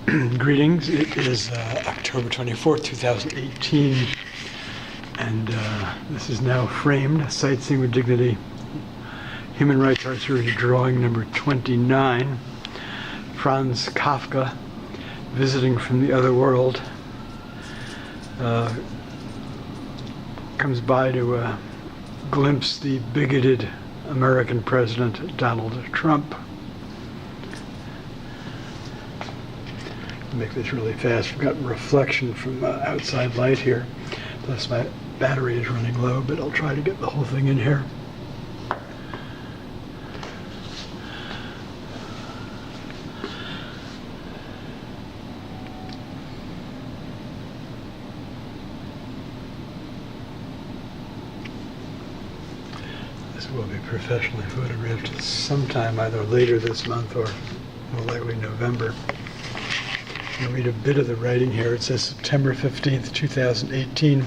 Greetings. It is October 24th, 2018, and this is now framed, Sightseeing with Dignity, Human Rights Art Series drawing number 29, Franz Kafka, Visiting from the Other World, comes by to glimpse the bigoted American President Donald Trump. Make this really fast. We've got reflection from outside light here. Plus my battery is running low, but I'll try to get the whole thing in here. This will be professionally photographed sometime either later this month or more likely November. I'll read a bit of the writing here. It says September 15th, 2018,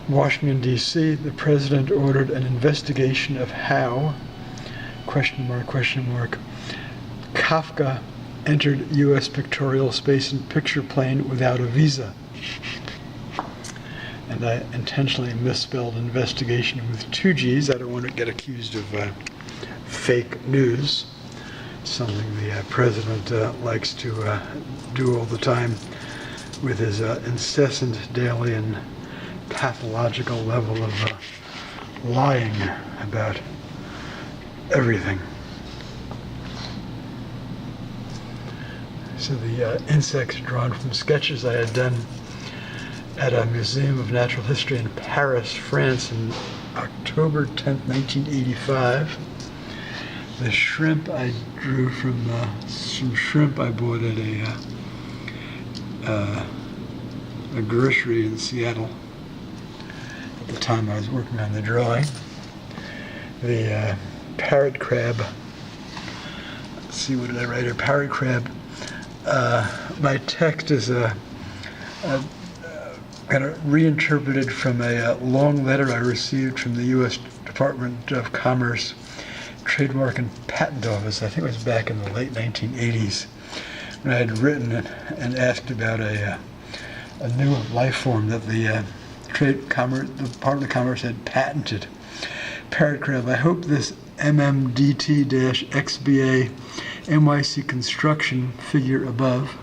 Washington, D.C., the President ordered an investigation of how, Kafka entered U.S. pictorial space and picture plane without a visa. And I intentionally misspelled investigation with 2 G's. I don't want to get accused of fake news. Something the president likes to do all the time with his incessant daily and pathological level of lying about everything. So the insects drawn from sketches I had done at a Museum of Natural History in Paris, France in October 10th, 1985. The shrimp I drew from some shrimp I bought at a grocery in Seattle at the time I was working on the drawing. The parrot crab. Let's see, what did I write here? Parrot crab. My text is kind of reinterpreted from a long letter I received from the U.S. Department of Commerce Trademark and Patent Office. I think it was back in the late 1980s, when I had written and asked about a new life form that the Department of Commerce had patented. Parrot crab. I hope this MMDT-XBA NYC construction figure above.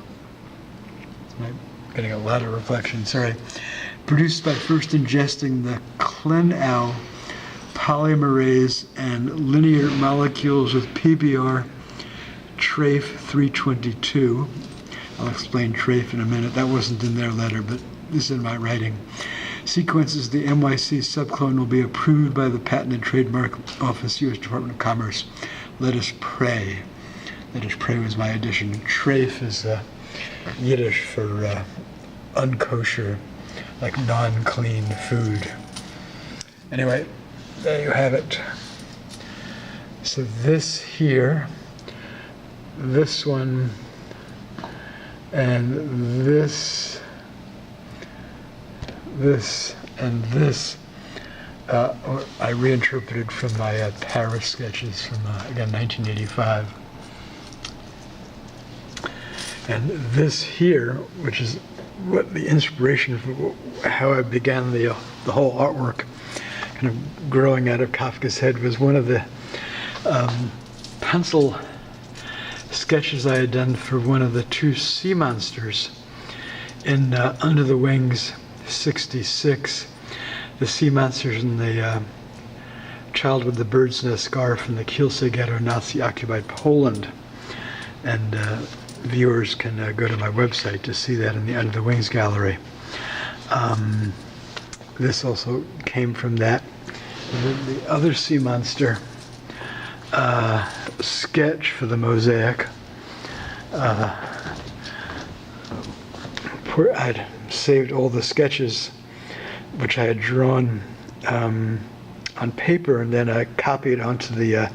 I'm getting a lot of reflection. Sorry. Produced by first ingesting the Clenau polymerase and linear molecules with PBR TRAFE 322. I'll explain TRAFE in a minute. That wasn't in their letter, but this is in my writing. Sequences the NYC subclone will be approved by the Patent and Trademark Office, U.S. Department of Commerce. Let us pray. Let us pray was my addition. TRAFE is Yiddish for unkosher, like non-clean food. Anyway, there you have it. So this here, this one, and this, and this, I reinterpreted from my Paris sketches from, again, 1985. And this here, which is what the inspiration for how I began the whole artwork, kind of growing out of Kafka's head, was one of the pencil sketches I had done for one of the 2 sea monsters in Under the Wings 66. The sea monsters in the Child with the Bird's Nest scarf in the Kielce Ghetto, Nazi-occupied Poland. And viewers can go to my website to see that in the Under the Wings gallery. This also came from that. And then the other sea monster sketch for the mosaic. I'd saved all the sketches which I had drawn on paper, and then I copied onto the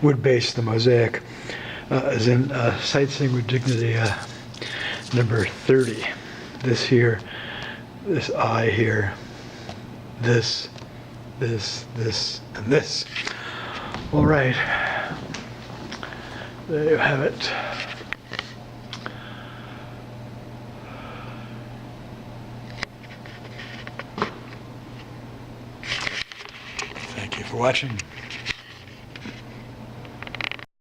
wood base, the mosaic, as in Sightseeing with Dignity number 30. This here, this eye here, this, and this. All right, there you have it. Thank you for watching.